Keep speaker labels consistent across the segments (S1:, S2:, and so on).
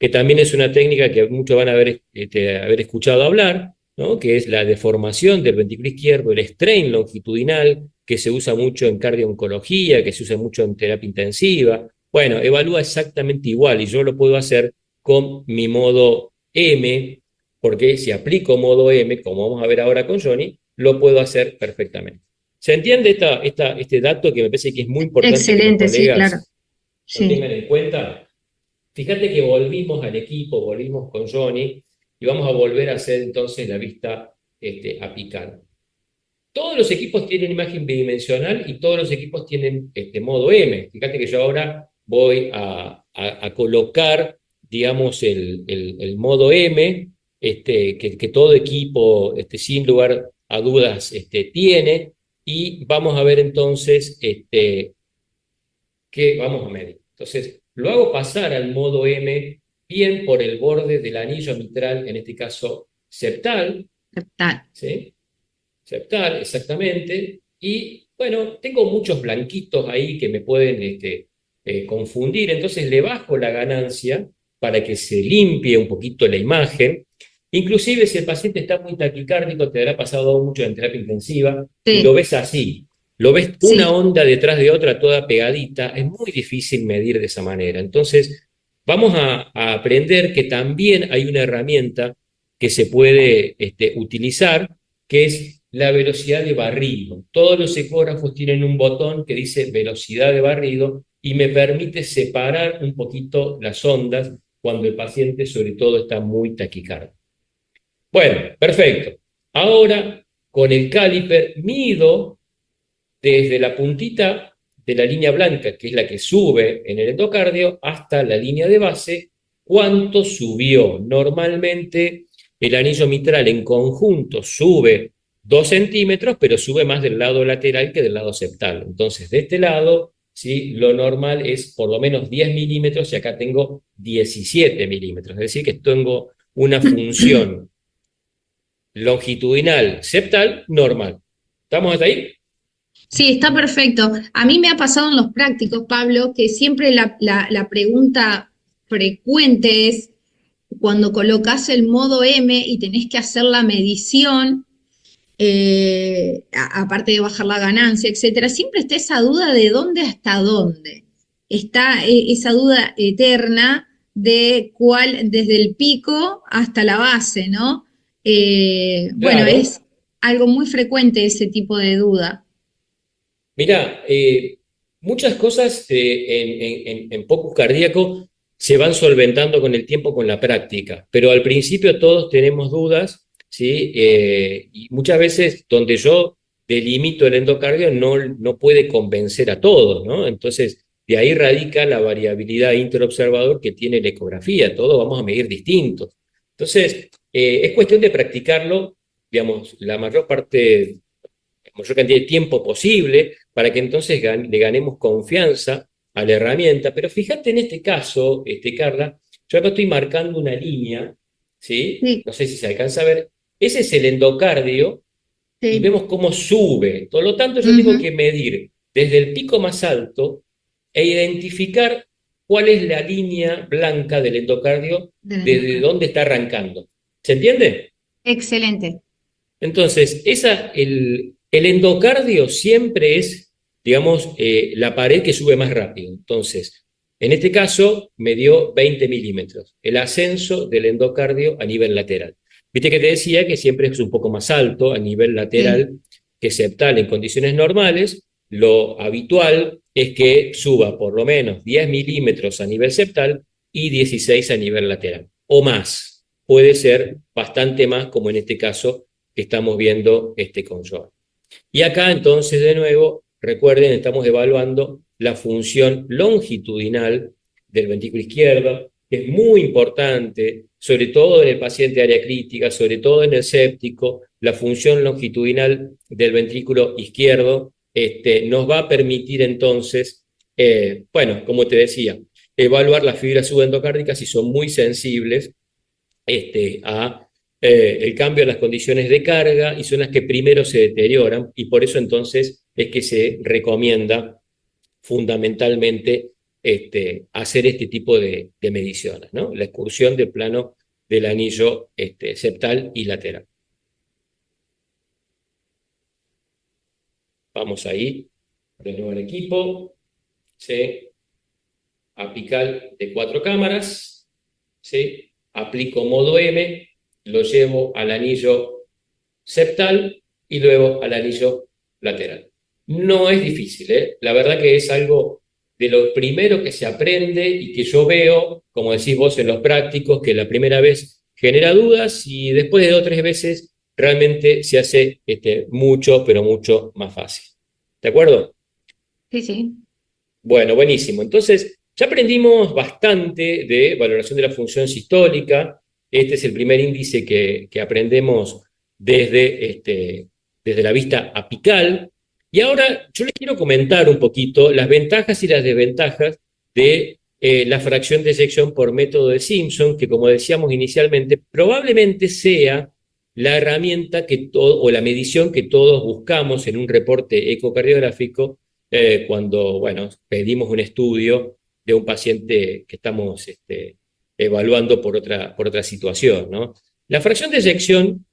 S1: que también es una técnica que muchos van a haber escuchado hablar, ¿no? Que es la deformación del ventrículo izquierdo, el strain longitudinal, que se usa mucho en cardio-oncología, que se usa mucho en terapia intensiva. Bueno, evalúa exactamente igual y yo lo puedo hacer con mi modo M, porque si aplico modo M, como vamos a ver ahora con Johnny, lo puedo hacer perfectamente. ¿Se entiende este dato que me parece que es muy importante que los
S2: Excelente, sí, claro.
S1: colegas lo
S2: Sí.
S1: tengan en cuenta? Fíjate que volvimos al equipo, volvimos con Johnny y vamos a volver a hacer entonces la vista apical. Todos los equipos tienen imagen bidimensional y todos los equipos tienen modo M. Fíjate que yo ahora voy a colocar, digamos, el modo M, que todo equipo, sin lugar a dudas, tiene, y vamos a ver entonces qué vamos a medir. Entonces, lo hago pasar al modo M bien por el borde del anillo mitral, en este caso septal,
S2: Aceptar.
S1: ¿sí? Septal, exactamente. Y bueno, tengo muchos blanquitos ahí que me pueden confundir, entonces le bajo la ganancia para que se limpie un poquito la imagen. Inclusive si el paciente está muy taquicárdico, te habrá pasado mucho en terapia intensiva, y lo
S2: Sí,
S1: ves así, lo ves una
S2: sí.
S1: onda detrás de otra toda pegadita, es muy difícil medir de esa manera. Entonces, vamos a aprender que también hay una herramienta que se puede utilizar, que es la velocidad de barrido. Todos los ecógrafos tienen un botón que dice velocidad de barrido y me permite separar un poquito las ondas cuando el paciente sobre todo está muy taquicárdico. Bueno, perfecto. Ahora con el caliper mido desde la puntita de la línea blanca, que es la que sube en el endocardio, hasta la línea de base, cuánto subió. Normalmente el anillo mitral en conjunto sube 2 centímetros, pero sube más del lado lateral que del lado septal. Entonces, de este lado, ¿sí? Lo normal es por lo menos 10 milímetros y acá tengo 17 milímetros. Es decir, que tengo una función longitudinal septal normal. ¿Estamos hasta ahí?
S2: Sí, está perfecto. A mí me ha pasado en los prácticos, Pablo, que siempre la pregunta frecuente es cuando colocas el modo M y tenés que hacer la medición, aparte de bajar la ganancia, etcétera, siempre está esa duda de dónde hasta dónde. Está esa duda eterna de cuál, desde el pico hasta la base, ¿no? Bueno,
S1: Claro.
S2: es algo muy frecuente ese tipo de duda.
S1: Mira, muchas cosas en POCUS cardíaco se van solventando con el tiempo, con la práctica, pero al principio todos tenemos dudas, ¿sí? Y muchas veces donde yo delimito el endocardio no puede convencer a todos, ¿no? Entonces, de ahí radica la variabilidad interobservador que tiene la ecografía, todos vamos a medir distintos. Entonces, es cuestión de practicarlo, digamos, la mayor cantidad de tiempo posible para que entonces le ganemos confianza a la herramienta. Pero fíjate en este caso, Carla, yo acá estoy marcando una línea, ¿sí?
S2: Sí,
S1: No sé si se alcanza a ver. Ese es el endocardio y
S2: sí.
S1: vemos cómo sube. Por lo tanto, yo tengo
S2: Ujú.
S1: que medir desde el pico más alto e identificar cuál es la línea blanca del endocardio,
S2: Del
S1: desde
S2: endocardio.
S1: dónde está arrancando. ¿Se entiende?
S2: Excelente.
S1: Entonces, el endocardio siempre es, digamos, la pared que sube más rápido. Entonces, en este caso, me dio 20 milímetros, el ascenso del endocardio a nivel lateral. Viste que te decía que siempre es un poco más alto a nivel
S2: Sí.
S1: lateral que septal en condiciones normales. Lo habitual es que suba por lo menos 10 milímetros a nivel septal y 16 a nivel lateral, o más. Puede ser bastante más, como en este caso que estamos viendo con Joan. Y acá entonces de nuevo, recuerden, estamos evaluando la función longitudinal del ventrículo izquierdo, que es muy importante, sobre todo en el paciente de área crítica, sobre todo en el séptico, la función longitudinal del ventrículo izquierdo nos va a permitir entonces, bueno, como te decía, evaluar las fibras subendocárdicas si son muy sensibles a el cambio en las condiciones de carga y son las que primero se deterioran y por eso entonces es que se recomienda fundamentalmente hacer este tipo de mediciones, ¿no? La excursión del plano del anillo septal y lateral. Vamos ahí, de nuevo al equipo, ¿sí? Apical de 4 cámaras, ¿sí? Aplico modo M, lo llevo al anillo septal y luego al anillo lateral. No es difícil, ¿eh? La verdad que es algo de lo primero que se aprende y que yo veo, como decís vos en los prácticos, que la primera vez genera dudas y después de 2 o 3 veces realmente se hace mucho, pero mucho más fácil. ¿De acuerdo?
S2: Sí, sí.
S1: Bueno, buenísimo. Entonces, ya aprendimos bastante de valoración de la función sistólica. Este es el primer índice que aprendemos desde la vista apical. Y ahora yo les quiero comentar un poquito las ventajas y las desventajas de la fracción de eyección por método de Simpson, que como decíamos inicialmente, probablemente sea la herramienta o la medición que todos buscamos en un reporte ecocardiográfico cuando, bueno, pedimos un estudio de un paciente que estamos evaluando por otra situación, ¿no? La fracción de eyección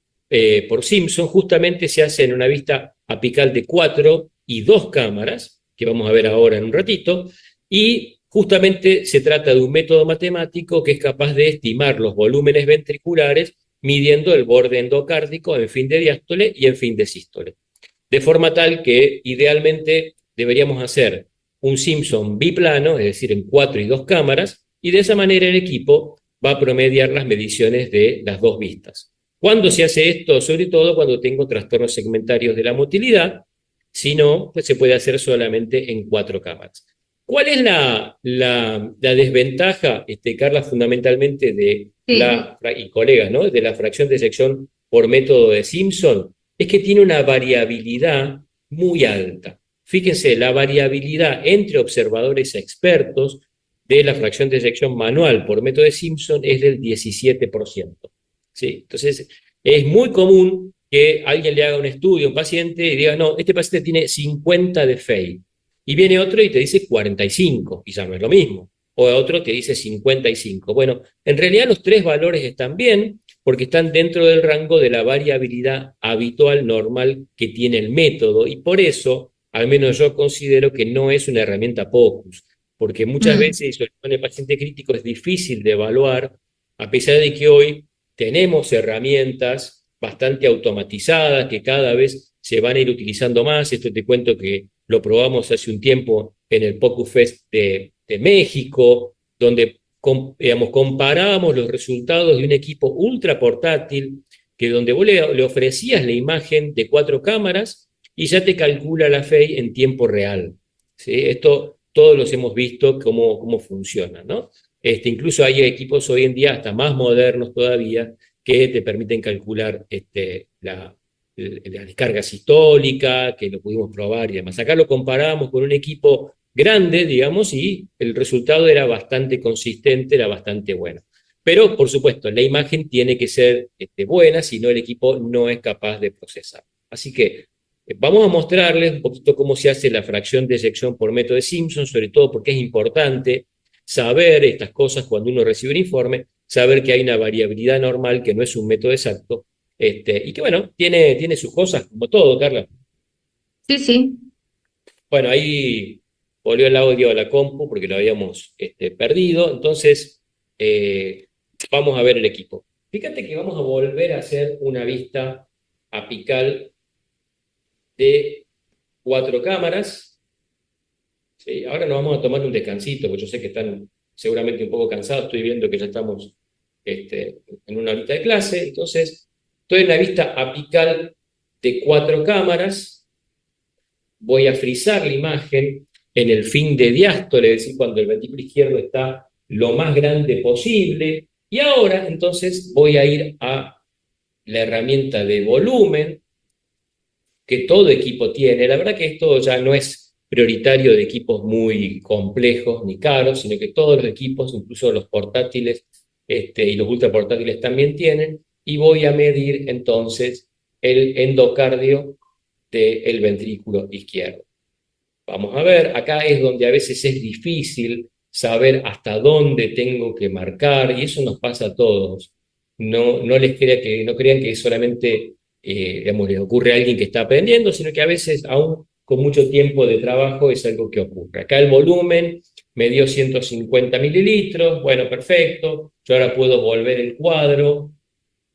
S1: por Simpson justamente se hace en una vista apical de 4 y 2 cámaras, que vamos a ver ahora en un ratito, y justamente se trata de un método matemático que es capaz de estimar los volúmenes ventriculares midiendo el borde endocárdico en fin de diástole y en fin de sístole. De forma tal que idealmente deberíamos hacer un Simpson biplano, es decir, en 4 y 2 cámaras, y de esa manera el equipo va a promediar las mediciones de las 2 vistas. ¿Cuándo se hace esto? Sobre todo cuando tengo trastornos segmentarios de la motilidad, si no, pues se puede hacer solamente en 4 cámaras. ¿Cuál es la desventaja, Carla, fundamentalmente de
S2: Sí.
S1: y colegas, ¿no? De la fracción de eyección por método de Simpson? Es que tiene una variabilidad muy alta. Fíjense, la variabilidad entre observadores expertos de la fracción de eyección manual por método de Simpson es del 17%. ¿Sí? Entonces, es muy común que alguien le haga un estudio a un paciente y diga, no, este paciente tiene 50 de FEI. Y viene otro y te dice 45, y ya no es lo mismo. O otro te dice 55. Bueno, en realidad los 3 valores están bien, porque están dentro del rango de la variabilidad habitual normal que tiene el método, y por eso, al menos yo considero que no es una herramienta POCUS, porque muchas
S2: Mm.
S1: veces, sobre todo en el paciente crítico, es difícil de evaluar, a pesar de que hoy tenemos herramientas bastante automatizadas que cada vez se van a ir utilizando más. Esto te cuento que lo probamos hace un tiempo en el POCUS Fest de México, donde digamos, comparábamos los resultados de un equipo ultra portátil, que donde vos le ofrecías la imagen de 4 cámaras y ya te calcula la FEI en tiempo real. ¿Sí? Esto todos los hemos visto cómo funciona, ¿no? Incluso hay equipos hoy en día hasta más modernos todavía que te permiten calcular la descarga sistólica, que lo pudimos probar y demás. Acá lo comparábamos con un equipo grande, digamos, y el resultado era bastante consistente, era bastante bueno. Pero, por supuesto, la imagen tiene que ser buena, si no el equipo no es capaz de procesar. Así que vamos a mostrarles un poquito cómo se hace la fracción de eyección por método de Simpson, sobre todo porque es importante saber estas cosas cuando uno recibe un informe, saber que hay una variabilidad normal, que no es un método exacto, y que bueno, tiene sus cosas, como todo, Carla.
S2: Sí, sí.
S1: Bueno, ahí volvió el audio a la compu porque lo habíamos perdido, entonces vamos a ver el equipo. Fíjate que vamos a volver a hacer una vista apical de 4 cámaras. ¿Sí? Ahora nos vamos a tomar un descansito, porque yo sé que están seguramente un poco cansados, estoy viendo que ya estamos en una horita de clase, entonces estoy en la vista apical de 4 cámaras, voy a frizar la imagen en el fin de diástole, es decir, cuando el ventrículo izquierdo está lo más grande posible, y ahora entonces voy a ir a la herramienta de volumen que todo equipo tiene. La verdad que esto ya no es prioritario de equipos muy complejos ni caros, sino que todos los equipos, incluso los portátiles y los ultraportátiles también tienen, y voy a medir entonces el endocardio del ventrículo izquierdo. Vamos a ver, acá es donde a veces es difícil saber hasta dónde tengo que marcar, y eso nos pasa a todos. No crean que solamente digamos, le ocurre a alguien que está aprendiendo, sino que a veces, aún con mucho tiempo de trabajo, es algo que ocurre. Acá el volumen me dio 150 mililitros, bueno, perfecto, yo ahora puedo volver el cuadro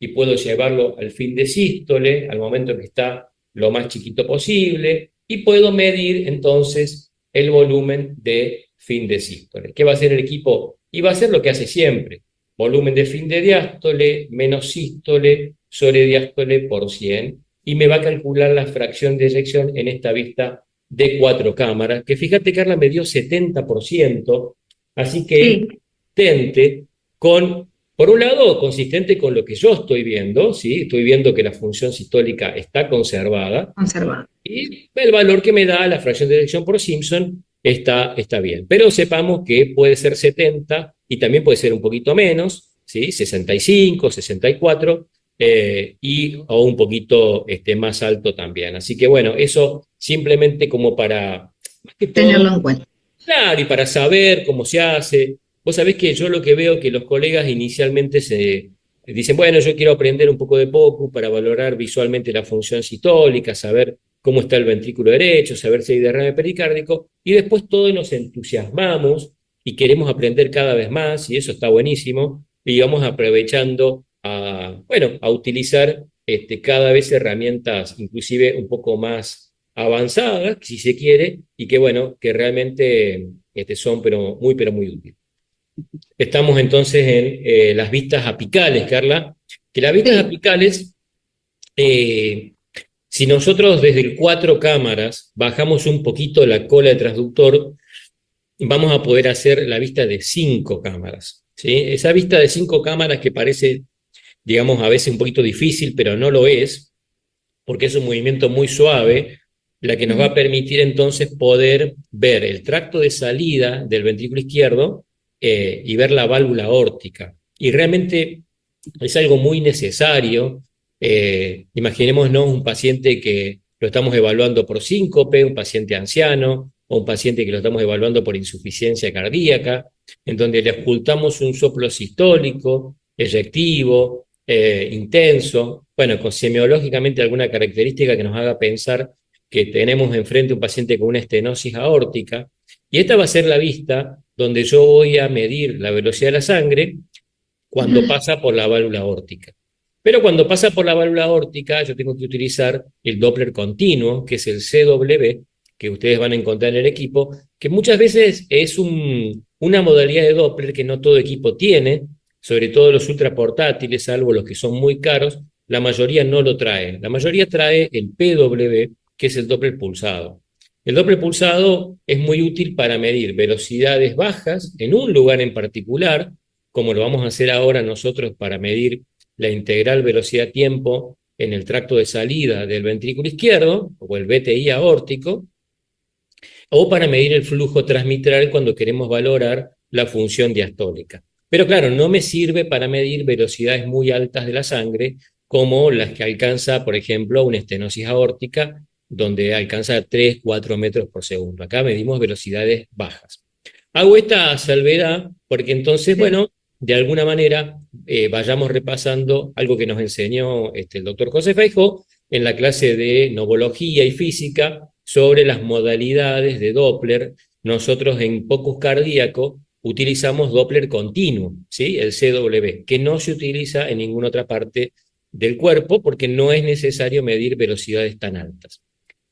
S1: y puedo llevarlo al fin de sístole, al momento que está lo más chiquito posible, y puedo medir entonces el volumen de fin de sístole. ¿Qué va a hacer el equipo? Y va a hacer lo que hace siempre: volumen de fin de diástole menos sístole sobre diástole por 100, y me va a calcular la fracción de eyección en esta vista de 4 cámaras, que fíjate, Carla, me dio 70%, así que
S2: Sí,
S1: tente con, por un lado, consistente con lo que yo estoy viendo, ¿sí? Estoy viendo que la función sistólica está conservada,
S2: conservado.
S1: y el valor que me da la fracción de eyección por Simpson está bien. Pero sepamos que puede ser 70 y también puede ser un poquito menos, ¿sí? 65, 64, o un poquito más alto también. Así que bueno, eso simplemente como para, más que todo,
S2: Tenerlo en cuenta.
S1: claro, y para saber cómo se hace. Vos sabés que yo lo que veo que los colegas inicialmente se dicen, bueno, yo quiero aprender un poco de POCU para valorar visualmente la función sistólica, saber cómo está el ventrículo derecho, saber si hay derrame pericárdico, y después todos nos entusiasmamos y queremos aprender cada vez más, y eso está buenísimo, y vamos aprovechando bueno, a utilizar cada vez herramientas inclusive un poco más avanzadas, si se quiere, y que bueno, que realmente son pero muy útiles. Estamos entonces en las vistas apicales, Carla, que las vistas
S2: Sí.
S1: apicales, eh, si nosotros desde el 4 cámaras bajamos un poquito la cola de transductor, vamos a poder hacer la vista de 5 cámaras, ¿sí? Esa vista de 5 cámaras que parece, digamos, a veces un poquito difícil, pero no lo es, porque es un movimiento muy suave, la que nos va a
S2: Mm.
S1: permitir entonces poder ver el tracto de salida del ventrículo izquierdo, y ver la válvula aórtica. Y realmente es algo muy necesario. Imaginémonos un paciente que lo estamos evaluando por síncope, un paciente anciano, o un paciente que lo estamos evaluando por insuficiencia cardíaca, en donde le ocultamos un soplo sistólico, eyectivo, intenso, bueno, con semiológicamente alguna característica que nos haga pensar que tenemos enfrente un paciente con una estenosis aórtica, y esta va a ser la vista donde yo voy a medir la velocidad de la sangre cuando pasa por la válvula aórtica. Pero cuando pasa por la válvula aórtica, yo tengo que utilizar el Doppler continuo, que es el CW, que ustedes van a encontrar en el equipo, que muchas veces es una modalidad de Doppler que no todo equipo tiene, sobre todo los ultraportátiles, salvo los que son muy caros, la mayoría no lo trae. La mayoría trae el PW, que es el Doppler pulsado. El Doppler pulsado es muy útil para medir velocidades bajas en un lugar en particular, como lo vamos a hacer ahora nosotros para medir la integral velocidad-tiempo en el tracto de salida del ventrículo izquierdo, o el VTI aórtico, o para medir el flujo transmitral cuando queremos valorar la función diastólica. Pero claro, no me sirve para medir velocidades muy altas de la sangre, como las que alcanza, por ejemplo, una estenosis aórtica, donde alcanza 3, 4 metros por segundo. Acá medimos velocidades bajas. Hago esta salvedad porque entonces,
S2: Sí.
S1: bueno, de alguna manera vayamos repasando algo que nos enseñó el doctor José Feijó en la clase de novología y física sobre las modalidades de Doppler. Nosotros en POCUS cardíaco utilizamos Doppler continuo, ¿sí? El CW, que no se utiliza en ninguna otra parte del cuerpo porque no es necesario medir velocidades tan altas.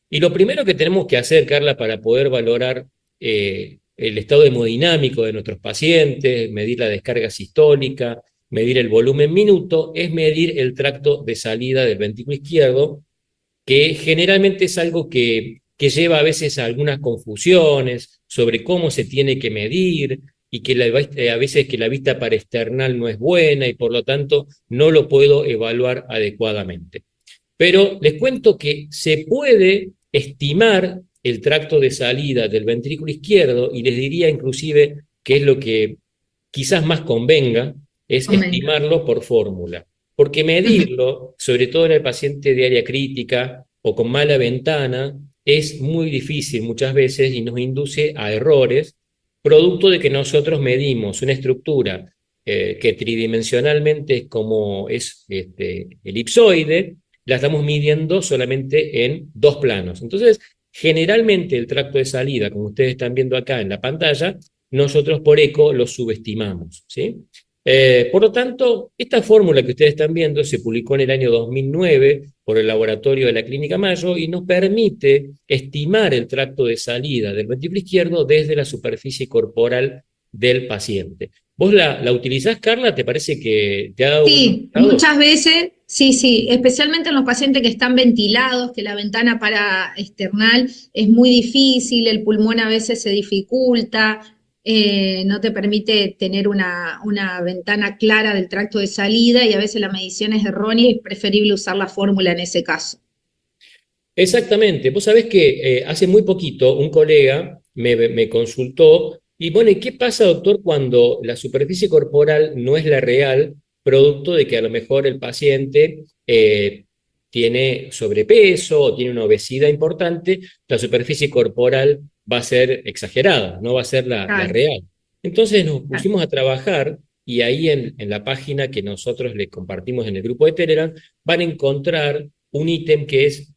S1: Y lo primero que tenemos que hacer, Carla, para poder valorar el estado hemodinámico de nuestros pacientes, medir la descarga sistólica, medir el volumen minuto, es medir el tracto de salida del ventrículo izquierdo, que generalmente es algo que lleva a veces a algunas confusiones sobre cómo se tiene que medir, y que a veces que la vista paraesternal no es buena y por lo tanto no lo puedo evaluar adecuadamente. Pero les cuento que se puede estimar el tracto de salida del ventrículo izquierdo, y les diría inclusive que es lo que quizás más convenga, es
S2: Convenga.
S1: estimarlo por fórmula. Porque medirlo, sobre todo en el paciente de área crítica o con mala ventana, es muy difícil muchas veces y nos induce a errores, producto de que nosotros medimos una estructura que tridimensionalmente es como es elipsoide, la estamos midiendo solamente en dos planos. Entonces, generalmente el tracto de salida, como ustedes están viendo acá en la pantalla, nosotros por eco lo subestimamos, ¿sí? Por lo tanto, esta fórmula que ustedes están viendo se publicó en el año 2009 por el laboratorio de la Clínica Mayo y nos permite estimar el tracto de salida del ventrículo izquierdo desde la superficie corporal del paciente. ¿Vos la utilizás, Carla? ¿Te parece que te ha dado buenos
S2: Sí,
S1: resultados?
S2: muchas veces, sí, sí, especialmente en los pacientes que están ventilados, que la ventana para external es muy difícil, el pulmón a veces se dificulta, no te permite tener una ventana clara del tracto de salida y a veces la medición es errónea y es preferible usar la fórmula en ese caso.
S1: Exactamente. Vos sabés que hace muy poquito un colega me consultó y bueno, ¿y qué pasa, doctor, cuando la superficie corporal no es la real, producto de que a lo mejor el paciente tiene sobrepeso o tiene una obesidad importante? La superficie corporal va a ser exagerada, no va a ser la
S2: Claro,
S1: real. Entonces nos
S2: claro.
S1: pusimos a trabajar y ahí en la página que nosotros les compartimos en el grupo de Telegram van a encontrar un ítem que es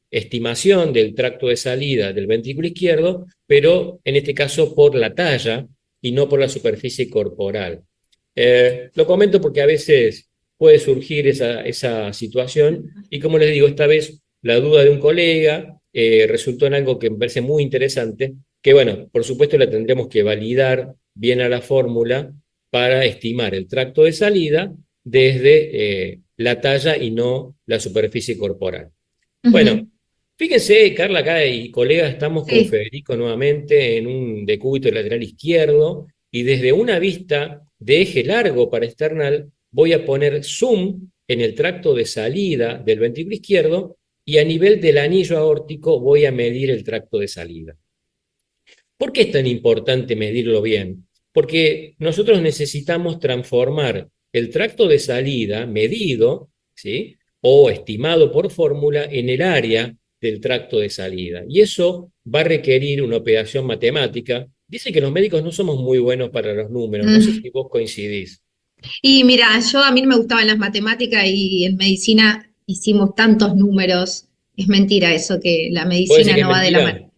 S1: estimación del tracto de salida del ventrículo izquierdo, pero en este caso por la talla y no por la superficie corporal. Lo comento porque a veces puede surgir esa situación y como les digo, esta vez la duda de un colega resultó en algo que me parece muy interesante, que bueno, por supuesto la tendremos que validar bien a la fórmula para estimar el tracto de salida desde la talla y no la superficie corporal. Bueno,
S2: Ujú,
S1: fíjense, Carla, acá y colegas, estamos con
S2: sí.
S1: Federico nuevamente en un decúbito lateral izquierdo y desde una vista de eje largo para external voy a poner zoom en el tracto de salida del ventrículo izquierdo y a nivel del anillo aórtico voy a medir el tracto de salida. ¿Por qué es tan importante medirlo bien? Porque nosotros necesitamos transformar el tracto de salida medido, ¿sí? O estimado por fórmula en el área del tracto de salida. Y eso va a requerir una operación matemática. Dice que los médicos no somos muy buenos para los números. No sé
S2: Mm.
S1: si vos coincidís.
S2: Y mira, a mí no me gustaban las matemáticas y en medicina hicimos tantos números. Es mentira eso, que la
S1: ¿Puede decir
S2: medicina
S1: que es
S2: no va de la mano.
S1: mentira?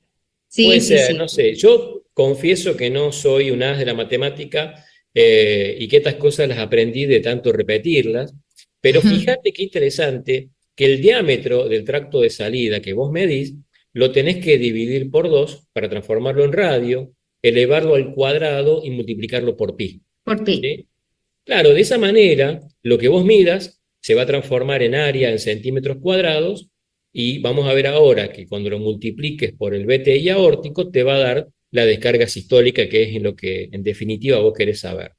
S2: Sí,
S1: Puede
S2: sí,
S1: ser,
S2: sí.
S1: no sé. Yo confieso que no soy un as de la matemática y que estas cosas las aprendí de tanto repetirlas, pero fíjate qué interesante que el diámetro del tracto de salida que vos medís lo tenés que dividir por dos para transformarlo en radio, elevarlo al cuadrado y multiplicarlo por pi.
S2: Por pi.
S1: ¿Sí? Claro, de esa manera, lo que vos midas se va a transformar en área en centímetros cuadrados y vamos a ver ahora que cuando lo multipliques por el BTI aórtico te va a dar la descarga sistólica, que es en lo que en definitiva vos querés saber.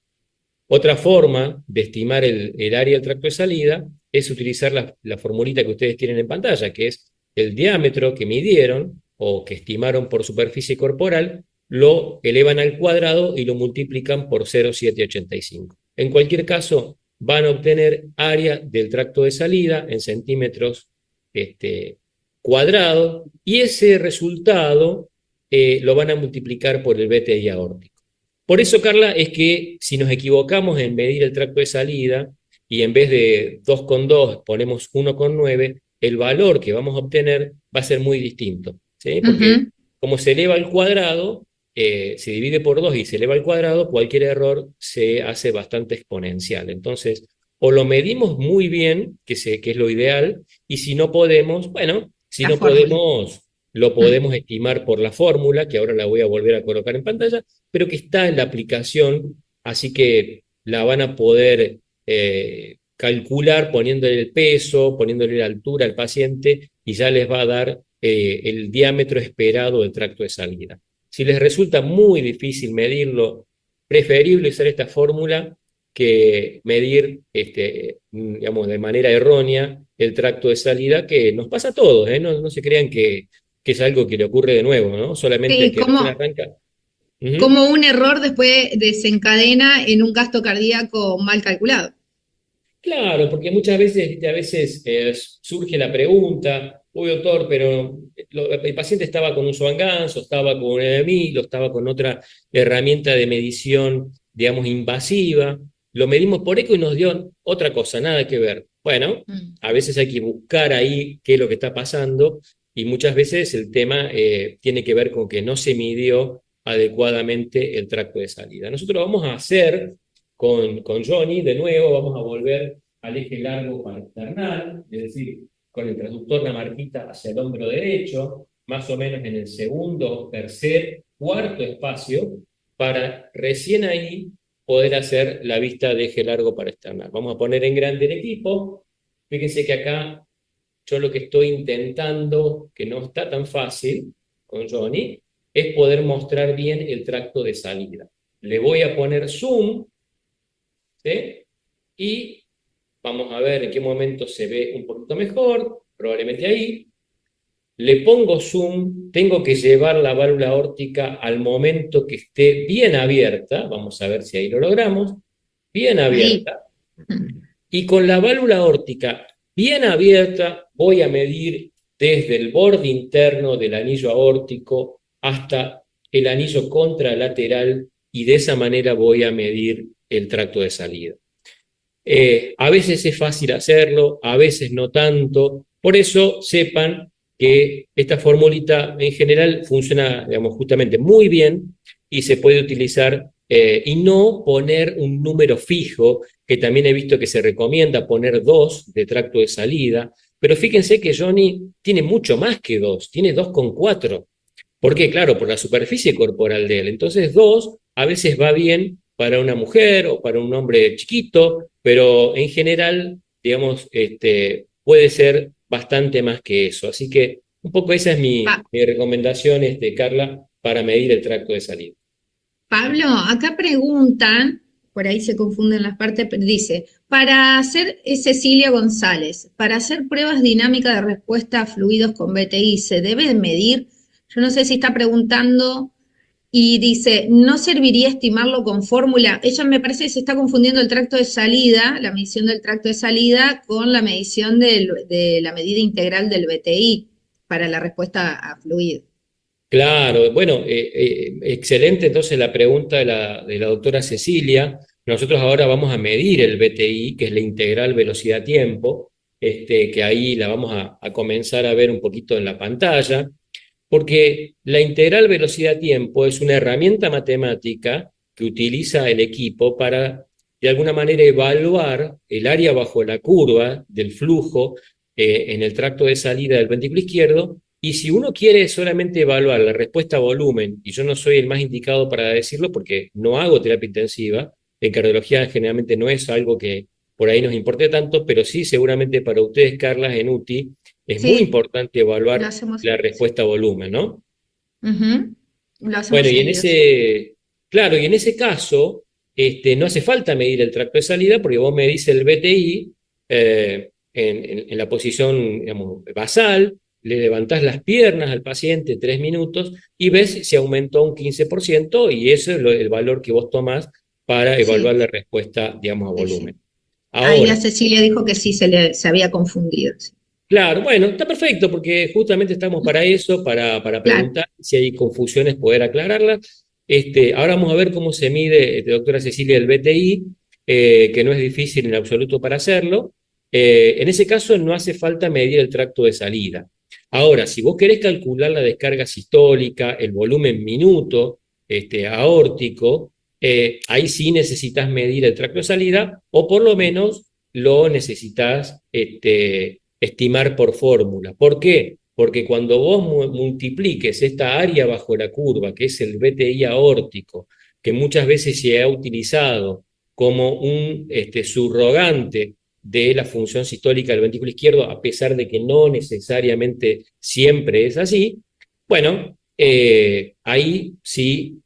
S1: Otra forma de estimar el área del tracto de salida es utilizar la formulita que ustedes tienen en pantalla, que es el diámetro que midieron o que estimaron por superficie corporal, lo elevan al cuadrado y lo multiplican por 0,785. En cualquier caso, van a obtener área del tracto de salida en centímetros cuadrados y ese resultado lo van a multiplicar por el BTI aórtico. Por eso, Carla, es que si nos equivocamos en medir el tracto de salida y en vez de 2,2 ponemos 1,9, el valor que vamos a obtener va a ser muy distinto, ¿sí? Porque
S2: Ujú.
S1: como se eleva al cuadrado, se divide por 2 y se eleva al cuadrado, cualquier error se hace bastante exponencial. Entonces, o lo medimos muy bien, que es lo ideal, y si no podemos, bueno, si
S2: La
S1: no
S2: fórmula.
S1: podemos, lo
S2: Mm.
S1: podemos estimar por la fórmula, que ahora la voy a volver a colocar en pantalla, pero que está en la aplicación, así que la van a poder calcular poniéndole el peso, poniéndole la altura al paciente y ya les va a dar el diámetro esperado del tracto de salida. Si les resulta muy difícil medirlo, preferible usar esta fórmula que medir, digamos, de manera errónea el tracto de salida, que nos pasa a todos, ¿eh? No, no se crean que es algo que le ocurre de nuevo, ¿no? Solamente el
S2: Sí,
S1: que recién arranca. Ujú.
S2: como un error después desencadena en un gasto cardíaco mal calculado.
S1: Claro, porque muchas veces, ¿viste? A veces surge la pregunta, uy, doctor, pero el paciente estaba con un Swan-Ganz, o estaba con un EMI, o estaba con otra herramienta de medición, digamos, invasiva, lo medimos por eco y nos dio otra cosa, nada que ver. Bueno,
S2: Mm.
S1: a veces hay que buscar ahí qué es lo que está pasando, y muchas veces el tema tiene que ver con que no se midió adecuadamente el tracto de salida. Nosotros vamos a hacer con Johnny, de nuevo, vamos a volver al eje largo parasternal, es decir, con el transductor la marquita hacia el hombro derecho, más o menos en el segundo, tercer, cuarto espacio, para recién ahí poder hacer la vista de eje largo parasternal. Vamos a poner en grande el equipo. Fíjense que acá yo lo que estoy intentando, que no está tan fácil con Johnny, es poder mostrar bien el tracto de salida. Le voy a poner zoom, ¿sí? Y vamos a ver en qué momento se ve un poquito mejor, probablemente ahí. Le pongo zoom, tengo que llevar la válvula aórtica al momento que esté bien abierta, vamos a ver si ahí lo logramos, bien
S2: Ahí.
S1: abierta,
S2: Mm.
S1: y con la válvula aórtica bien abierta voy a medir desde el borde interno del anillo aórtico hasta el anillo contralateral y de esa manera voy a medir el tracto de salida. A veces es fácil hacerlo, a veces no tanto. Por eso sepan que esta formulita en general funciona, digamos, justamente muy bien y se puede utilizar y no poner un número fijo, que también he visto que se recomienda poner 2 de tracto de salida, pero fíjense que Johnny tiene mucho más que 2, tiene 2,4. ¿Por qué? Claro, por la superficie corporal de él. Entonces, 2 a veces va bien para una mujer o para un hombre chiquito, pero en general, digamos, puede ser bastante más que eso. Así que un poco esa es mi recomendación, Carla, para medir el tracto de salida.
S2: Pablo, acá preguntan, por ahí se confunden las partes, pero dice, para hacer, es Cecilia González, para hacer pruebas dinámicas de respuesta a fluidos con BTI, ¿se debe medir? Yo no sé si está preguntando y dice, ¿no serviría estimarlo con fórmula? Ella me parece que se está confundiendo el tracto de salida, la medición del tracto de salida, con la medición de la medida integral del BTI para la respuesta a fluido.
S1: Claro, bueno, excelente entonces la pregunta de la doctora Cecilia. Nosotros ahora vamos a medir el BTI, que es la integral velocidad-tiempo, que ahí la vamos a comenzar a ver un poquito en la pantalla, porque la integral velocidad-tiempo es una herramienta matemática que utiliza el equipo para, de alguna manera, evaluar el área bajo la curva del flujo en el tracto de salida del ventrículo izquierdo. Y si uno quiere solamente evaluar la respuesta a volumen, y yo no soy el más indicado para decirlo porque no hago terapia intensiva, en cardiología generalmente no es algo que por ahí nos importe tanto, pero sí seguramente para ustedes, Carlas, en UTI, es muy
S2: Sí,
S1: importante
S2: lo
S1: evaluar
S2: hacemos
S1: la
S2: seguido, sí.
S1: respuesta a volumen, ¿no?
S2: Ujú. Lo
S1: Bueno,
S2: hacemos seguido, sí.
S1: claro, y en ese caso, no hace falta medir el tracto de salida porque vos medís el BTI en la posición, digamos, basal, le levantás las piernas al paciente 3 minutos y ves si aumentó un 15% y eso es el valor que vos tomás para evaluar
S2: Sí,
S1: la respuesta, digamos, a
S2: sí, sí.
S1: volumen.
S2: Ahí la
S1: Ahora,
S2: Cecilia dijo que sí se había confundido. Sí.
S1: claro, bueno, está perfecto porque justamente estamos para eso, para
S2: Claro.
S1: preguntar si hay confusiones, poder aclararlas. Ahora vamos a ver cómo se mide, doctora Cecilia, el BTI, que no es difícil en absoluto para hacerlo. En ese caso no hace falta medir el tracto de salida. Ahora, si vos querés calcular la descarga sistólica, el volumen minuto aórtico, ahí sí necesitas medir el tracto de salida o por lo menos lo necesitas estimar por fórmula. ¿Por qué? Porque cuando vos multipliques esta área bajo la curva, que es el BTI aórtico, que muchas veces se ha utilizado como un subrogante de la función sistólica del ventrículo izquierdo, a pesar de que no necesariamente siempre es así, bueno, ahí sí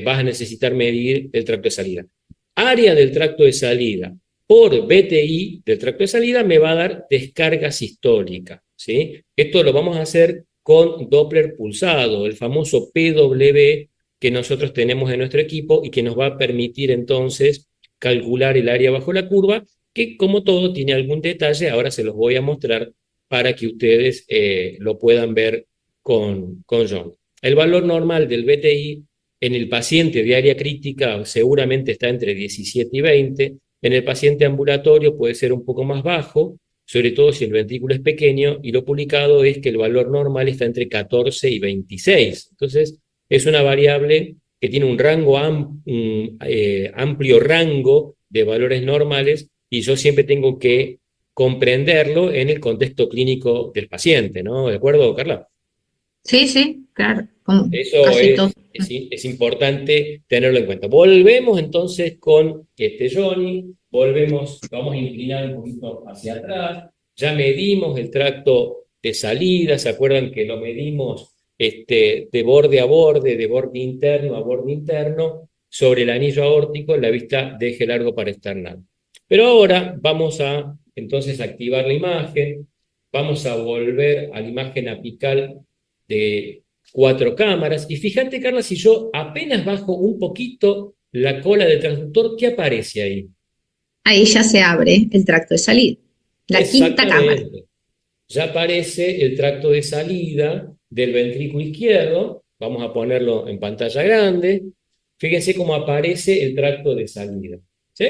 S1: vas a necesitar medir el tracto de salida. Área del tracto de salida por BTI del tracto de salida me va a dar descarga sistólica, ¿sí? Esto lo vamos a hacer con Doppler pulsado, el famoso PW que nosotros tenemos en nuestro equipo y que nos va a permitir entonces calcular el área bajo la curva que como todo tiene algún detalle, ahora se los voy a mostrar para que ustedes lo puedan ver con John. El valor normal del BTI en el paciente de área crítica seguramente está entre 17 y 20, en el paciente ambulatorio puede ser un poco más bajo, sobre todo si el ventrículo es pequeño, y lo publicado es que el valor normal está entre 14 y 26. Entonces, es una variable que tiene un amplio rango de valores normales, y yo siempre tengo que comprenderlo en el contexto clínico del paciente, ¿no? ¿De acuerdo, Carla?
S2: Sí, sí, claro, como
S1: Eso
S2: casi todo.
S1: es importante tenerlo en cuenta. Volvemos entonces con Johnny, vamos a inclinar un poquito hacia atrás, ya medimos el tracto de salida, ¿se acuerdan que lo medimos de borde a borde, de borde interno a borde interno, sobre el anillo aórtico en la vista de eje largo parasternal? Pero ahora vamos a entonces activar la imagen, vamos a volver a la imagen apical de 4 cámaras, y fíjate, Carla, si yo apenas bajo un poquito la cola del transductor, ¿qué aparece ahí?
S2: Ahí ya se abre el tracto de salida, la quinta cámara.
S1: Exactamente. Ya aparece el tracto de salida del ventrículo izquierdo, vamos a ponerlo en pantalla grande, fíjense cómo aparece el tracto de salida. ¿Sí?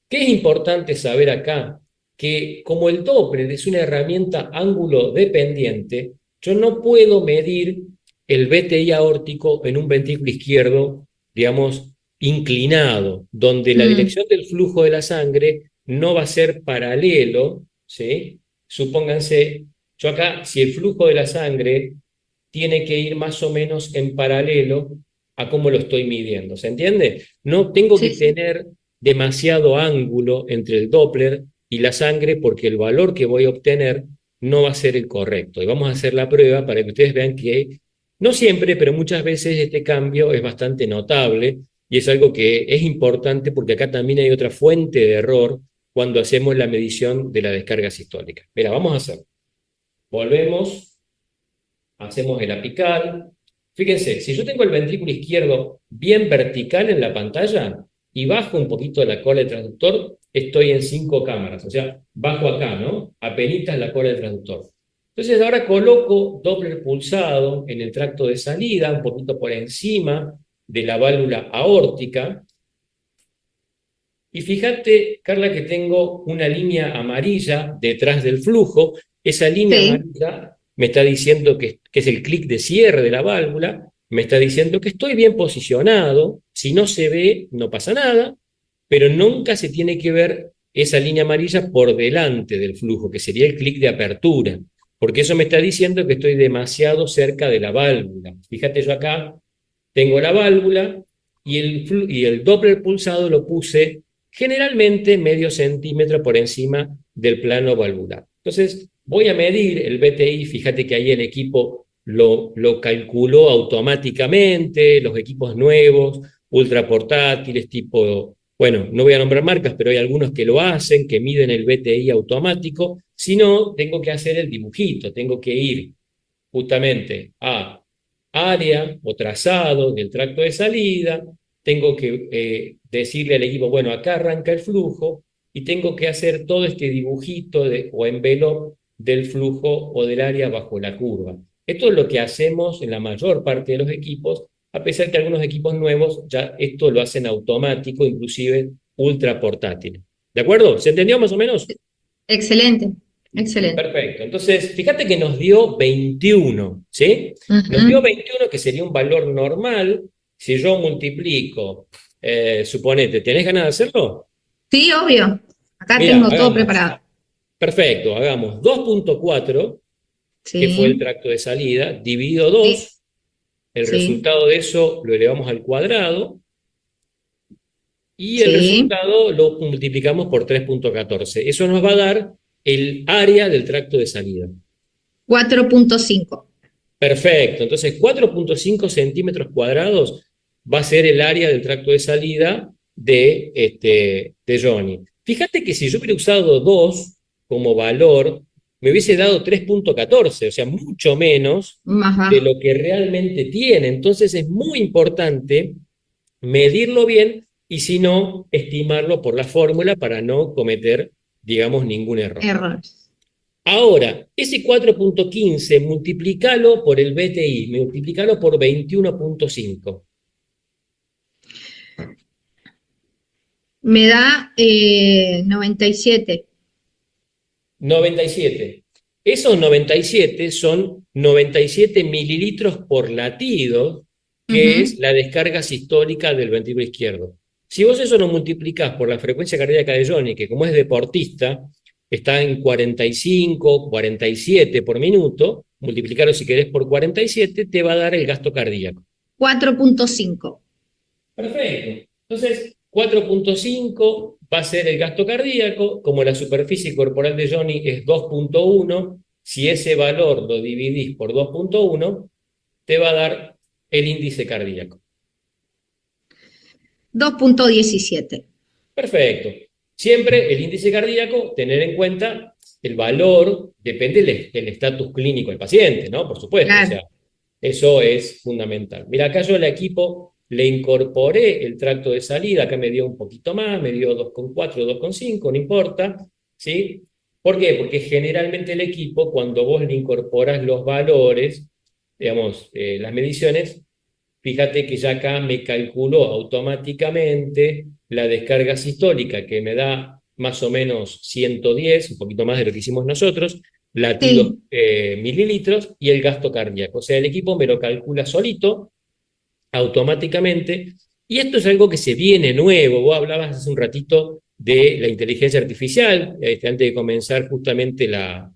S1: ¿Qué es importante saber acá? Que como el Doppler es una herramienta ángulo dependiente, yo no puedo medir el BTI aórtico en un ventrículo izquierdo, digamos, inclinado, donde la
S2: Mm,
S1: dirección del flujo de la sangre no va a ser paralelo, ¿sí? Supónganse, yo acá, si el flujo de la sangre tiene que ir más o menos en paralelo a cómo lo estoy midiendo, ¿se entiende? No tengo que
S2: sí, sí.
S1: tener demasiado ángulo entre el Doppler y la sangre, porque el valor que voy a obtener no va a ser el correcto. Y vamos a hacer la prueba para que ustedes vean que no siempre, pero muchas veces este cambio es bastante notable, y es algo que es importante porque acá también hay otra fuente de error cuando hacemos la medición de la descarga sistólica. Mira, vamos a hacer. Volvemos, hacemos el apical. Fíjense, si yo tengo el ventrículo izquierdo bien vertical en la pantalla y bajo un poquito la cola del transductor, estoy en 5 cámaras, o sea, bajo acá, ¿no? Apenitas la cola del transductor. Entonces ahora coloco Doppler pulsado en el tracto de salida, un poquito por encima de la válvula aórtica, y fíjate, Carla, que tengo una línea amarilla detrás del flujo. Esa línea
S2: Sí,
S1: amarilla me está diciendo que es el clic de cierre de la válvula, me está diciendo que estoy bien posicionado. Si no se ve, no pasa nada, pero nunca se tiene que ver esa línea amarilla por delante del flujo, que sería el clic de apertura, porque eso me está diciendo que estoy demasiado cerca de la válvula. Fíjate, yo acá tengo la válvula y el Doppler pulsado lo puse generalmente medio centímetro por encima del plano valvular. Entonces, voy a medir el BTI, fíjate que ahí el equipo lo calculó automáticamente, los equipos nuevos, ultra portátiles, tipo, bueno, no voy a nombrar marcas, pero hay algunos que lo hacen, que miden el BTI automático. Si no, tengo que hacer el dibujito, tengo que ir justamente a área o trazado del tracto de salida, tengo que decirle al equipo, bueno, acá arranca el flujo, y tengo que hacer todo este dibujito o envelope del flujo o del área bajo la curva. Esto es lo que hacemos en la mayor parte de los equipos, a pesar que algunos equipos nuevos ya esto lo hacen automático, inclusive ultra portátil. ¿De acuerdo? ¿Se entendió más o menos?
S2: excelente, excelente.
S1: Perfecto. Entonces, fíjate que nos dio 21, ¿sí? Nos dio
S2: Ujú.
S1: 21, que sería un valor normal. Si yo multiplico, suponete, ¿tenés ganas de hacerlo?
S2: Sí, obvio. Acá
S1: Mira,
S2: tengo todo
S1: hagamos.
S2: preparado.
S1: Perfecto, hagamos 2.4, que fue el
S2: Sí,
S1: tracto de salida, dividido
S2: sí,
S1: 2. El
S2: sí,
S1: resultado de eso lo elevamos al cuadrado, y el
S2: sí.
S1: resultado lo multiplicamos por 3.14. Eso nos va a dar el área del tracto de salida.
S2: 4,5.
S1: Perfecto, entonces 4.5 centímetros cuadrados va a ser el área del tracto de salida de Johnny. Fíjate que si yo hubiera usado 2 como valor, me hubiese dado 3.14, o sea, mucho menos
S2: Más
S1: de
S2: bajo.
S1: lo que realmente tiene. Entonces es muy importante medirlo bien, y si no, estimarlo por la fórmula para no cometer, digamos, ningún error.
S2: Errores.
S1: Ahora, ese 4.15, multiplicalo por el BTI, multiplicalo por 21.5.
S2: Me da 97.
S1: 97. Esos 97 son 97 mililitros por latido, que es
S2: Ujú.
S1: la descarga sistólica del ventrículo izquierdo. Si vos eso lo multiplicás por la frecuencia cardíaca de Johnny, que como es deportista, está en 45, 47 por minuto, multiplicarlo si querés por 47, te va a dar el gasto cardíaco.
S2: 4.5.
S1: Perfecto. Entonces, 4.5 va a ser el gasto cardíaco, como la superficie corporal de Johnny es 2.1, si ese valor lo dividís por 2.1, te va a dar el índice cardíaco.
S2: 2.17.
S1: Perfecto. Siempre el índice cardíaco, tener en cuenta el valor, depende del estatus clínico del paciente, ¿no? Por supuesto, o
S2: Claro.
S1: sea, eso es fundamental. Mira, acá yo al equipo le incorporé el tracto de salida, acá me dio un poquito más, me dio 2,4, 2,5, no importa, ¿sí? ¿Por qué? Porque generalmente el equipo, cuando vos le incorporas los valores, digamos, las mediciones, fíjate que ya acá me calculó automáticamente la descarga sistólica, que me da más o menos 110, un poquito más de lo que hicimos nosotros, latidos
S2: Sí,
S1: mililitros, y el gasto cardíaco. O sea, el equipo me lo calcula solito, automáticamente, y esto es algo que se viene nuevo. Vos hablabas hace un ratito de la inteligencia artificial, antes de comenzar justamente la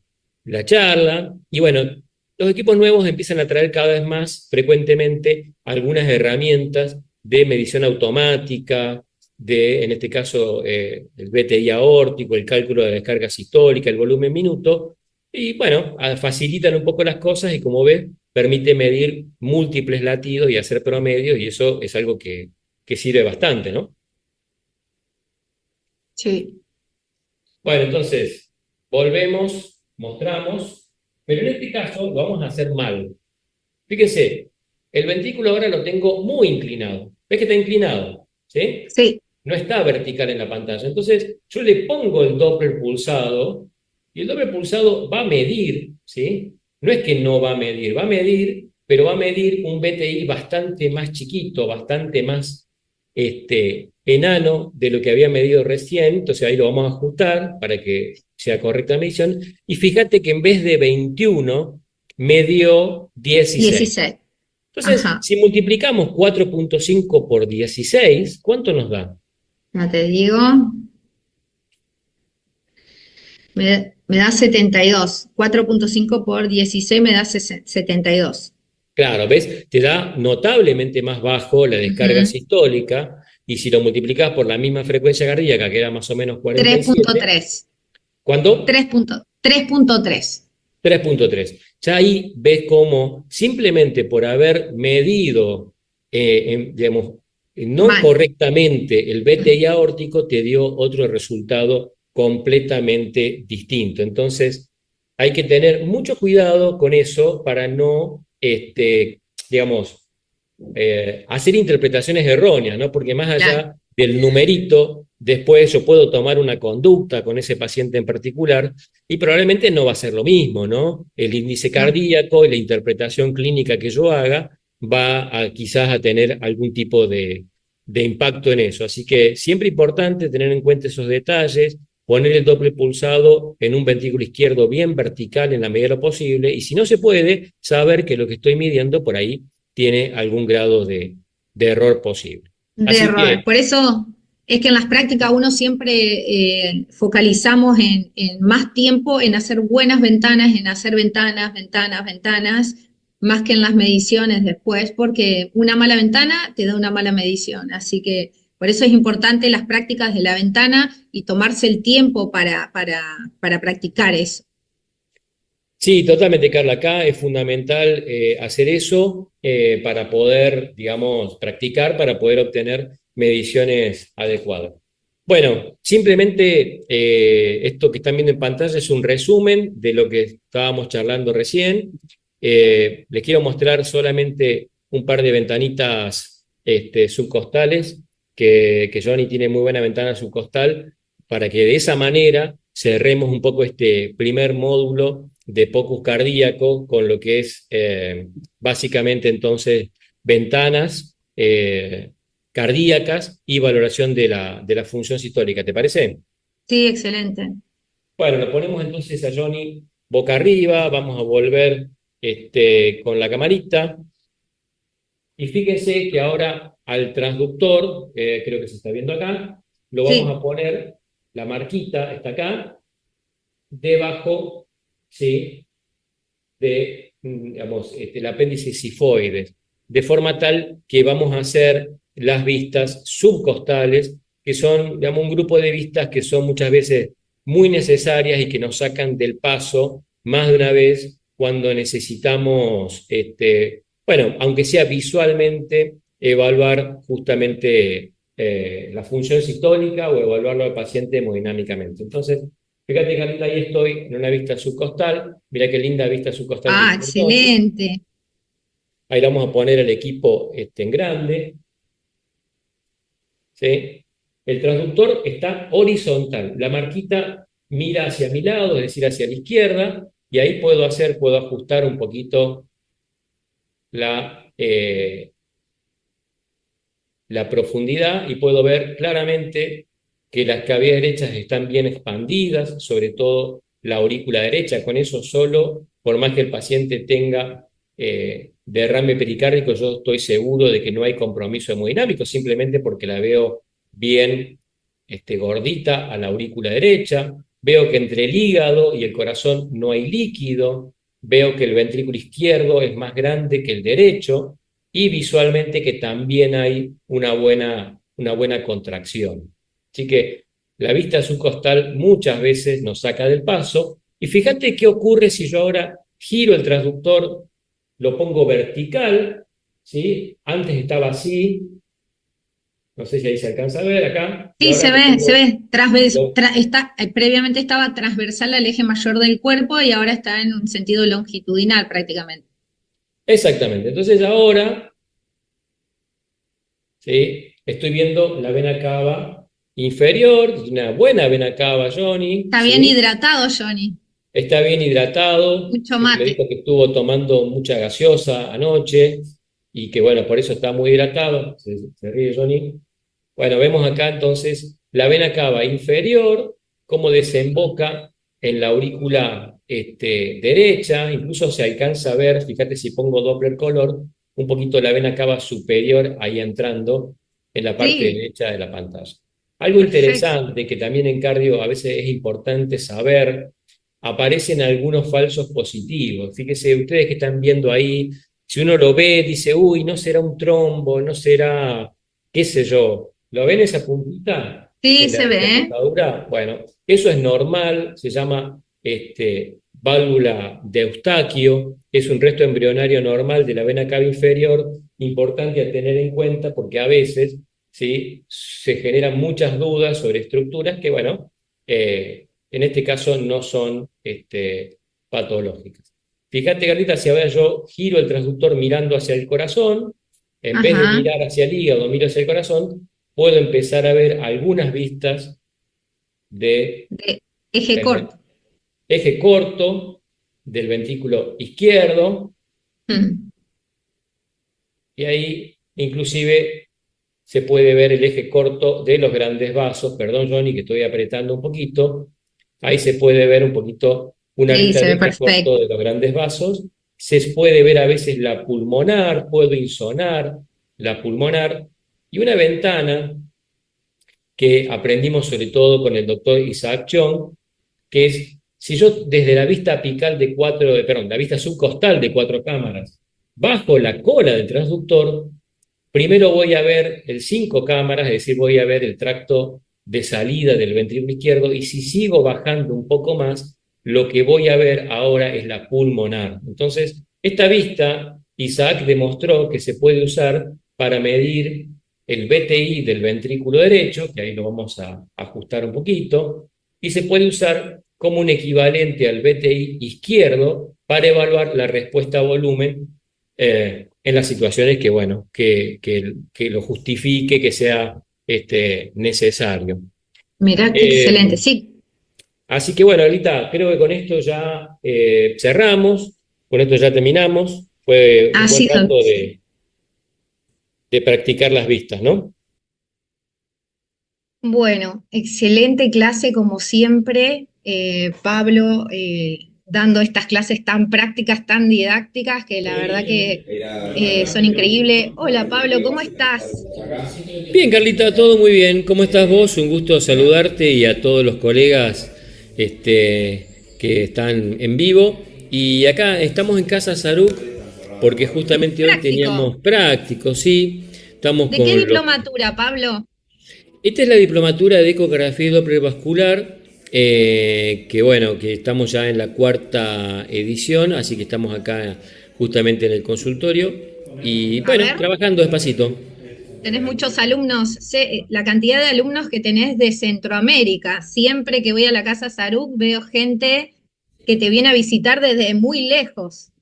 S1: charla, y bueno, los equipos nuevos empiezan a traer cada vez más frecuentemente algunas herramientas de medición automática, de, en este caso, el BTI aórtico, el cálculo de la descarga sistólica, el volumen minuto, y bueno, facilitan un poco las cosas y como ves, permite medir múltiples latidos y hacer promedios, y eso es algo que sirve bastante, ¿no?
S2: sí.
S1: Bueno, entonces, volvemos, mostramos, pero en este caso lo vamos a hacer mal. Fíjense, el ventrículo ahora lo tengo muy inclinado. ¿Ves que está inclinado? ¿Sí?
S2: Sí.
S1: No está vertical en la pantalla. Entonces, yo le pongo el Doppler pulsado y el Doppler pulsado va a medir, ¿sí? No es que no va a medir, pero va a medir un BTI bastante más chiquito, bastante más enano de lo que había medido recién. Entonces ahí lo vamos a ajustar para que sea correcta la medición. Y fíjate que en vez de 21, me dio 16.
S2: 16.
S1: Entonces,
S2: Ajá.
S1: si multiplicamos 4.5 por 16, ¿cuánto nos da?
S2: Ya te digo. Me da 72. 4.5 por 16 me da 72.
S1: Claro, ¿ves? Te da notablemente más bajo la descarga
S2: Ujú.
S1: sistólica, y si lo multiplicás por la misma frecuencia cardíaca, que era más o menos 47,
S2: 3.3.
S1: ¿cuánto?
S2: 3.3.
S1: 3.3. Ya ahí ves cómo simplemente por haber medido, digamos, no
S2: Mal.
S1: correctamente el BTI aórtico, te dio otro resultado completamente distinto. Entonces, hay que tener mucho cuidado con eso para no, digamos, hacer interpretaciones erróneas, ¿no? Porque más
S2: Claro.
S1: allá del numerito, después yo puedo tomar una conducta con ese paciente en particular y probablemente no va a ser lo mismo, ¿no? El índice
S2: No.
S1: cardíaco y la interpretación clínica que yo haga va a quizás a tener algún tipo de impacto en eso. Así que siempre importante tener en cuenta esos detalles, poner el doble pulsado en un ventrículo izquierdo bien vertical en la medida de lo posible, y si no se puede, saber que lo que estoy midiendo por ahí tiene algún grado de error posible.
S2: De
S1: Así
S2: error.
S1: que,
S2: Por eso es que en las prácticas uno siempre focalizamos en más tiempo en hacer buenas ventanas, en hacer ventanas, ventanas, ventanas, más que en las mediciones después, porque una mala ventana te da una mala medición. Así que por eso es importante las prácticas de la ventana y tomarse el tiempo para practicar eso.
S1: sí, totalmente, Carla. Acá es fundamental hacer eso para poder, digamos, practicar, para poder obtener mediciones adecuadas. Bueno, simplemente esto que están viendo en pantalla es un resumen de lo que estábamos charlando recién. Les quiero mostrar solamente un par de ventanitas subcostales que Johnny tiene muy buena ventana subcostal, para que de esa manera cerremos un poco este primer módulo de POCUS cardíaco con lo que es básicamente entonces ventanas cardíacas y valoración de la función sistólica. ¿Te parece?
S2: Sí, excelente.
S1: Bueno, lo ponemos entonces a Johnny boca arriba, vamos a volver con la camarita. Y fíjense que ahora al transductor, creo que se está viendo acá, lo vamos
S2: Sí,
S1: a poner, la marquita está acá, debajo, ¿sí? De, digamos, el apéndice sifoides, de forma tal que vamos a hacer las vistas subcostales, que son, digamos, un grupo de vistas que son muchas veces muy necesarias y que nos sacan del paso más de una vez cuando necesitamos, bueno, aunque sea visualmente, evaluar justamente la función sistólica o evaluarlo al paciente hemodinámicamente. Entonces, fíjate, Carlita, ahí estoy en una vista subcostal. Mira qué linda vista subcostal que
S2: ah,
S1: tiene Tony.
S2: excelente.
S1: Ahí le vamos a poner el equipo en grande. ¿Sí? El transductor está horizontal. La marquita mira hacia mi lado, es decir, hacia la izquierda, y ahí puedo ajustar un poquito la, la profundidad y puedo ver claramente que las cavidades derechas están bien expandidas, sobre todo la aurícula derecha. Con eso solo, por más que el paciente tenga derrame pericárdico, yo estoy seguro de que no hay compromiso hemodinámico, simplemente porque la veo bien gordita a la aurícula derecha. Veo que entre el hígado y el corazón no hay líquido. Veo que el ventrículo izquierdo es más grande que el derecho y visualmente que también hay una buena contracción. Así que la vista subcostal muchas veces nos saca del paso. Y fíjate qué ocurre si yo ahora giro el transductor, lo pongo vertical, ¿sí? Antes estaba así, no sé si ahí se alcanza a ver acá, y
S2: Sí,
S1: ahora lo
S2: se
S1: pongo,
S2: ve, previamente estaba transversal al eje mayor del cuerpo y ahora está en un sentido longitudinal prácticamente.
S1: exactamente. Entonces ahora, ¿sí? Estoy viendo la vena cava inferior, una buena vena cava, Johnny,
S2: Está bien
S1: ¿sí?
S2: hidratado, Johnny.
S1: Está bien hidratado,
S2: Mucho
S1: me
S2: mate.
S1: dijo que estuvo tomando mucha gaseosa anoche y que bueno, por eso está muy hidratado. Se ríe Johnny. Bueno, vemos acá entonces la vena cava inferior, cómo desemboca en la aurícula derecha, incluso se alcanza a ver, fíjate si pongo Doppler color, un poquito la vena cava superior ahí entrando en la parte
S2: Sí,
S1: derecha de la pantalla. Algo
S2: perfecto.
S1: interesante que también en cardio a veces es importante saber, aparecen algunos falsos positivos. Fíjese, ustedes que están viendo ahí, si uno lo ve, dice, uy, no será un trombo, no será, qué sé yo. ¿Lo ven esa puntita
S2: Sí,
S1: en la
S2: se ve.
S1: desembocadura? Bueno, eso es normal, se llama válvula de Eustaquio, es un resto embrionario normal de la vena cava inferior, importante a tener en cuenta porque a veces, ¿sí?, se generan muchas dudas sobre estructuras que, bueno, en este caso no son patológicas. Fíjate, Carlita, si ahora yo giro el transductor mirando hacia el corazón, en vez de
S2: Ajá.
S1: mirar hacia el hígado, miro hacia el corazón, puedo empezar a ver algunas vistas de
S2: De eje
S1: el
S2: corto.
S1: eje corto del ventrículo izquierdo,
S2: Mm.
S1: y ahí inclusive se puede ver el eje corto de los grandes vasos. Perdón, Johnny, que estoy apretando un poquito. Ahí se puede ver un poquito una
S2: Sí,
S1: vista
S2: se
S1: de
S2: ve
S1: eje corto
S2: perfecto.
S1: de los grandes vasos. Se puede ver a veces la pulmonar, puedo insonar la pulmonar, y una ventana que aprendimos sobre todo con el doctor Isaac Chong, que es, si yo desde la vista apical de cuatro, perdón, la vista subcostal de cuatro cámaras, bajo la cola del transductor, primero voy a ver el cinco cámaras, es decir, voy a ver el tracto de salida del ventrículo izquierdo, y si sigo bajando un poco más, lo que voy a ver ahora es la pulmonar. Entonces, esta vista, Isaac demostró que se puede usar para medir el BTI del ventrículo derecho, que ahí lo vamos a ajustar un poquito, y se puede usar como un equivalente al BTI izquierdo para evaluar la respuesta a volumen en las situaciones que, bueno, que lo justifique, que sea necesario.
S2: Mirá qué excelente,
S1: Eh,
S2: sí,
S1: Así que bueno, Alita, creo que con esto ya cerramos, con esto ya terminamos. Fue
S2: ha
S1: un buen
S2: sido.
S1: rato de practicar las vistas, ¿no?
S2: Bueno, excelente clase como siempre, Pablo, dando estas clases tan prácticas, tan didácticas, que la verdad que son increíbles. Hola Pablo, ¿cómo estás?
S1: Bien, Carlita, todo muy bien. ¿Cómo estás vos? Un gusto saludarte y a todos los colegas que están en vivo. Y acá estamos en Casa Saruc porque justamente hoy
S2: Práctico.
S1: teníamos prácticos, ¿sí? Estamos
S2: ¿De qué
S1: con los...
S2: diplomatura, Pablo?
S1: Esta es la diplomatura de ecografía Doppler vascular, que bueno, que estamos ya en la cuarta edición, así que estamos acá justamente en el consultorio y
S2: A
S1: bueno,
S2: ver,
S1: trabajando despacito.
S2: tenés muchos alumnos, sé la cantidad de alumnos que tenés de Centroamérica. Siempre que voy a la Casa Saruc veo gente que te viene a visitar desde muy lejos.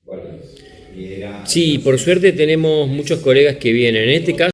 S1: Sí, por suerte tenemos muchos colegas que vienen. En este caso